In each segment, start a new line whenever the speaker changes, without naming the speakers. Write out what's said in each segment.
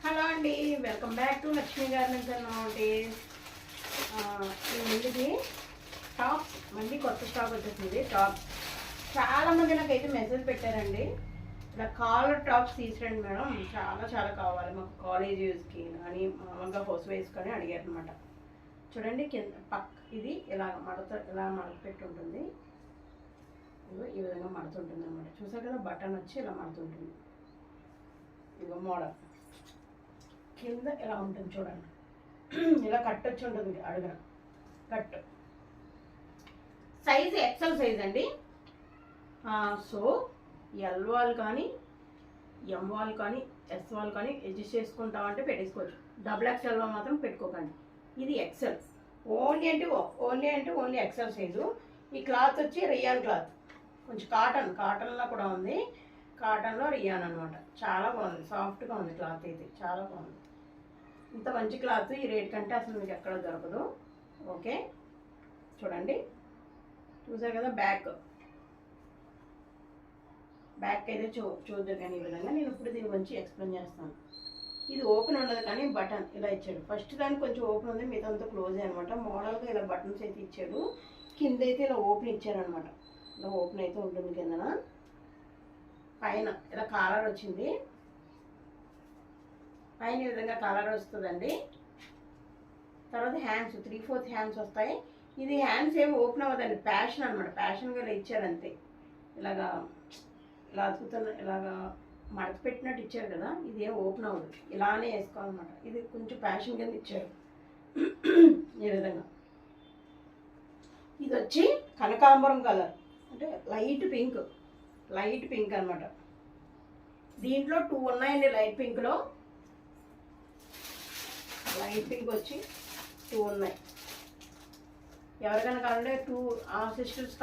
Hello అండి, welcome back to Lakshmi garments అన్నమాట. ముందుకి టాప్స్ మళ్ళీ కొత్త స్టాక్ వచ్చేసింది. టాప్స్ చాలామంది నాకైతే మెసేజ్ పెట్టారండి, ఇలా కాలర్ టాప్స్ తీసుకురండి మేడం, చాలా కావాలి మాకు కాలేజ్ యూస్కి అని, మామూలుగా హౌస్ వైఫ్స్ కానీ అడిగారు అనమాట. చూడండి కింద ఇది ఇలా మడత పెట్టి ఉంటుంది, ఈ విధంగా మడుతుంటుంది అనమాట. చూసారు కదా, బటన్ వచ్చి ఇలా మడుతుంటుంది. ఇదిగో మోడల్ కింద ఎలా ఉంటుంది చూడండి, ఇలా కట్ వచ్చి ఉంటుంది అడుగున కట్. సైజ్ ఎక్సెల్ సైజ్ అండి. సో ఎల్ వాల్ కానీ ఎం వాల్ కానీ ఎస్ వాల్ కానీ అడ్జస్ట్ చేసుకుంటామంటే పెట్టేసుకోవచ్చు. డబుల్ ఎక్సెల్ మాత్రం పెట్టుకోకండి. ఇది ఎక్సెల్ ఓన్లీ ఎక్సెల్ సైజు. ఈ క్లాత్ వచ్చి రియాన్ క్లాత్, కొంచెం కాటన్లో కూడా ఉంది. కాటన్లో రియాన్ అనమాట. చాలా బాగుంది, సాఫ్ట్గా ఉంది క్లాత్ అయితే, చాలా బాగుంది. ఇంత మంచి క్లాత్ ఈ రేట్ కంటే అసలు మీకు ఎక్కడ దొరకదు. ఓకే, చూడండి, చూసారు కదా. బ్యాక్ అయితే చూద్దాం కానీ ఈ విధంగా. నేను ఇప్పుడు దీని గురించి ఎక్స్ప్లెయిన్ చేస్తాను. ఇది ఓపెన్ ఉండదు కానీ బటన్ ఇలా ఇచ్చాడు. ఫస్ట్ దానికి కొంచెం ఓపెన్ ఉంది, మిగతా అంతా క్లోజ్ అనమాట. మోడల్గా ఇలా బటన్స్ అయితే ఇచ్చాడు. కింద అయితే ఇలా ఓపెన్ ఇచ్చారనమాట. ఇలా ఓపెన్ అయితే ఉంటుంది కిందన. పైన ఇలా కాలర్ వచ్చింది, పైన ఈ విధంగా కాలర్ వస్తుందండి. తర్వాత హ్యాండ్స్ 3/4 హ్యాండ్స్ వస్తాయి. ఇది హ్యాండ్స్ ఏమి ఓపెన్ అవ్వదండి, ప్యాషన్ అనమాట. ప్యాషన్గా ఇలా ఇచ్చారంతే. ఇలా అతుకుతున్న ఇలాగా మడత పెట్టినట్టు ఇచ్చారు కదా, ఇది ఏం ఓపెన్ అవ్వదు, ఇలానే వేసుకోవాలన్నమాట. ఇది కొంచెం ప్యాషన్ కింద ఇచ్చారు ఈ విధంగా. ఇది వచ్చి కనకాంబరం కలర్, అంటే లైట్ పింక్ అనమాట. దీంట్లో 2 ఉన్నాయండి. లైట్ పింక్ వచ్చి 2 ఉన్నాయి. ఎవరికైనా కావాలంటే 2 సిస్టర్స్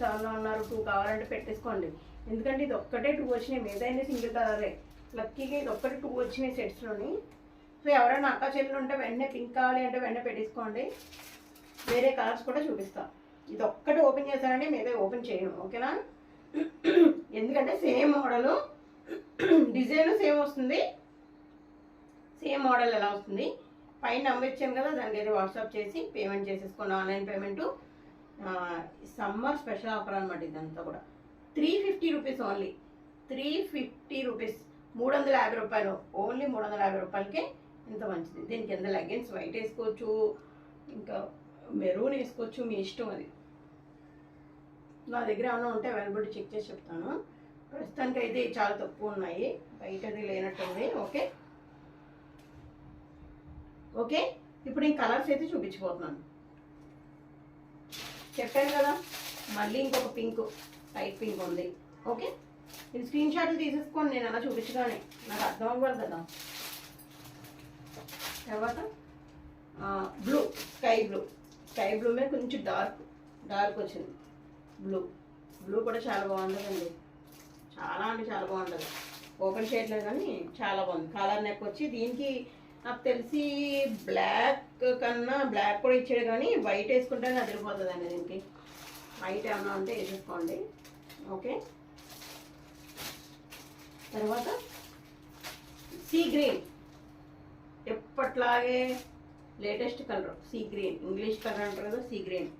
ఎవరైనా ఉన్నారు 2 కావాలంటే పెట్టేసుకోండి. ఎందుకంటే ఇది ఒక్కటే 2 వచ్చినాయి, మిగతా సింగిల్ కలరే. లక్కీగా ఇది ఒక్కటే 2 వచ్చినాయి సెట్స్లోని. సో ఎవరైనా అక్క చెల్లెలు ఉంటే వెంటనే పింక్ కావాలి అంటే వెంటనే పెట్టేసుకోండి. వేరే కలర్స్ కూడా చూపిస్తాం. ఇది ఒక్కటి ఓపెన్ చేశానండి, మిగతా ఓపెన్ చేయను. ఓకేనా? ఎందుకంటే సేమ్ మోడలు, డిజైన్ సేమ్ వస్తుంది. సేమ్ మోడల్ ఎలా వస్తుంది. పైన నెంబర్ ఇచ్చాను కదా, దానికి అయితే వాట్సాప్ చేసి పేమెంట్ చేసేసుకోండి. Online payment. Summer special offer అనమాట ఇదంతా కూడా. 350 రూపీస్ ఓన్లీ. 350 రూపీస్, 350 రూపాయలు. ఓన్లీ 350 రూపాయలకే ఇంత మంచిది. దీనికి కింద లెగ్గిన్స్ వైట్ వేసుకోవచ్చు, ఇంకా మెరూన్ వేసుకోవచ్చు, మీ ఇష్టం. అది నా దగ్గర ఏమైనా ఉంటే అవైలబిలిటీ చెక్ చేసి చెప్తాను. ప్రస్తుతానికి అయితే చాలా తక్కువ ఉన్నాయి, బయట అది లేనట్టుంది. ఓకే, ఇప్పుడు నేను కలర్స్ అయితే చూపించిపోతున్నాను. చెప్పాను కదా, మళ్ళీ ఇంకొక పింక్, లైట్ పింక్ ఉంది. ఓకే, ఇది స్క్రీన్ షాట్లు తీసేసుకోండి, నేను అలా చూపించగానే నాకు అర్థం అవ్వాలి కదా. తర్వాత స్కై బ్లూ మీద కొంచెం డార్క్ వచ్చింది. బ్లూ కూడా చాలా బాగుంటుందండి, చాలా బాగుంటుంది. ఓపెన్ చేయట్లేదు కానీ చాలా బాగుంది. కాలర్ నెక్ వచ్చి దీనికి నాకు తెలిసి బ్లాక్ కన్నా బ్లాక్ కూడా ఇచ్చాడు కానీ వైట్ వేసుకుంటే అదిరిపోతుంది అండి. దీనికి వైట్ ఏమన్నా ఉంటే వేసేసుకోండి. ఓకే, తర్వాత సీ గ్రీన్, ఎప్పట్లాగే latest colour sea green, English colour అంటారు కదా, సీ గ్రీన్.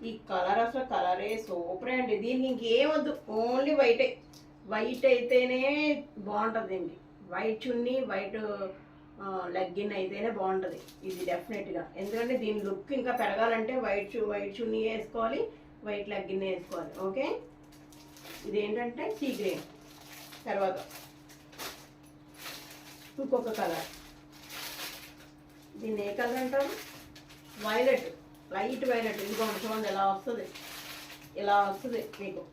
ఈ కలర్ అసలు కలరే సూపరే అండి. దీనికి ఇంకేమొద్దు, ఓన్లీ వైట్ అయితేనే బాగుంటుంది. దీనికి వైట్ చున్నీ, వైట్ లెగ్గిన్ అయితేనే బాగుంటుంది ఇది డెఫినెట్గా. ఎందుకంటే దీని లుక్ ఇంకా పెరగాలంటే వైట్ చున్నీ వేసుకోవాలి, వైట్ లెగ్గిన్ వేసుకోవాలి. ఓకే, ఇదేంటంటే సీ గ్రీన్. తర్వాత ఇంకొక కలర్, దీన్ని ఏ కలర్ అంటారు? Violet, light violet. ఇదిగోండి చూడండి ఇలా వస్తుంది మీకు.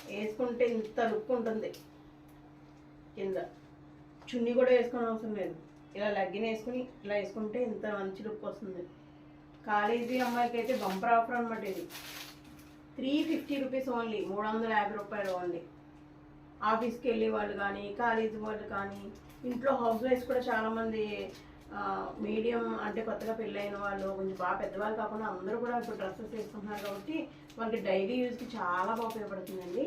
వేసుకుంటే ఇంత లుక్ ఉంటుంది. కింద చున్నీ కూడా వేసుకునే అవసరం లేదు, ఇలా లెగ్గిన్ వేసుకుని ఇలా వేసుకుంటే ఇంత మంచి లుక్ వస్తుంది. కాలేజీ అమ్మాయికి అయితే బంపర్ ఆఫర్ అనమాట ఇది. 350 రూపీస్ ఓన్లీ, 350 రూపాయలు ఓన్లీ. ఆఫీస్కి వెళ్ళే వాళ్ళు కానీ, కాలేజీ వాళ్ళు కానీ, ఇంట్లో హౌస్ వైఫ్స్ కూడా చాలామంది మీడియం అంటే కొత్తగా పెళ్ళైన వాళ్ళు, కొంచెం బాగా పెద్దవాళ్ళు కాకుండా అందరూ కూడా ఇప్పుడు డ్రెస్సెస్ వేసుకుంటున్నారు కాబట్టి వాళ్ళకి డైలీ యూజ్కి చాలా బాగా ఉపయోగపడుతుందండి.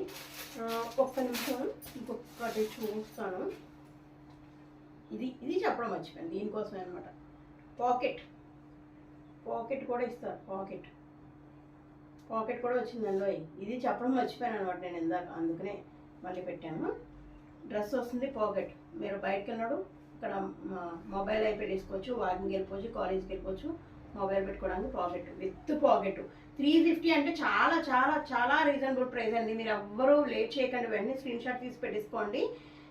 ఒక్క నిమిషం ఇంకొకటి చూస్తాను. ఇది చెప్పడం మర్చిపోయాను, దీనికోసమే అనమాట. పాకెట్ కూడా ఇస్తారు, పాకెట్ కూడా వచ్చిందండి. ఇది చెప్పడం మర్చిపోయాను అనమాట నేను ఇందాక, అందుకనే మళ్ళీ పెట్టాను. డ్రెస్ వస్తుంది, పాకెట్. మీరు బయటకు వెళ్ళినాడు ఇక్కడ మొబైల్ అయి పెట్టేసుకోవచ్చు, వాకింగ్కి వెళ్ళిపోవచ్చు, కాలేజ్కి వెళ్ళిపోవచ్చు, మొబైల్ పెట్టుకోవడానికి విత్ పాకెట్. 350 అంటే చాలా చాలా చాలా రీజనబుల్ ప్రైస్ అండి. మీరు ఎవ్వరూ లేట్ చేయకండి, వెంటనే స్క్రీన్ షాట్ తీసి పెట్టేసుకోండి.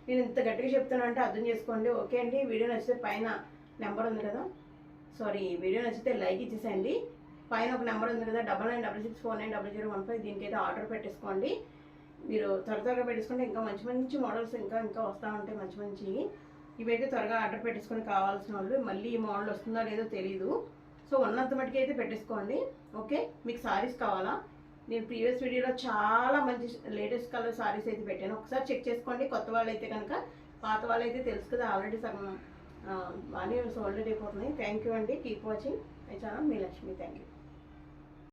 నేను ఇంత గట్టిగా చెప్తానంటే అర్థం చేసుకోండి. ఓకే అండి, వీడియో నచ్చితే పైన నెంబర్ ఉంది కదా, వీడియో నచ్చితే లైక్ ఇచ్చేసేయండి. పైన ఒక నెంబర్ ఉంది కదా, 9966490015, దీనికైతే ఆర్డర్ పెట్టేసుకోండి. మీరు త్వరగా పెట్టేసుకుంటే ఇంకా మంచి మంచి మోడల్స్ ఇంకా వస్తూ ఉంటాయి, మంచి ఇవైతే త్వరగా ఆర్డర్ పెట్టేసుకొని కావాల్సిన వాళ్ళు. మళ్ళీ ఈ మోడల్ వస్తుందో లేదో తెలీదు, సో ఉన్నంత మటుకు అయితే పెట్టేసుకోండి. ఓకే, మీకు సారీస్ కావాలా? నేను ప్రీవియస్ వీడియోలో చాలా మంచి లేటెస్ట్ కలర్ సారీస్ అయితే పెట్టాను, ఒకసారి చెక్ చేసుకోండి. కొత్త వాళ్ళు అయితే కనుక, పాత వాళ్ళు అయితే తెలుసు కదా, ఆల్రెడీ సగం బాగానే సోల్డ్ అయిపోతున్నాయి. థ్యాంక్ యూ అండి, keep watching my channel. Me Lakshmi. Thank you.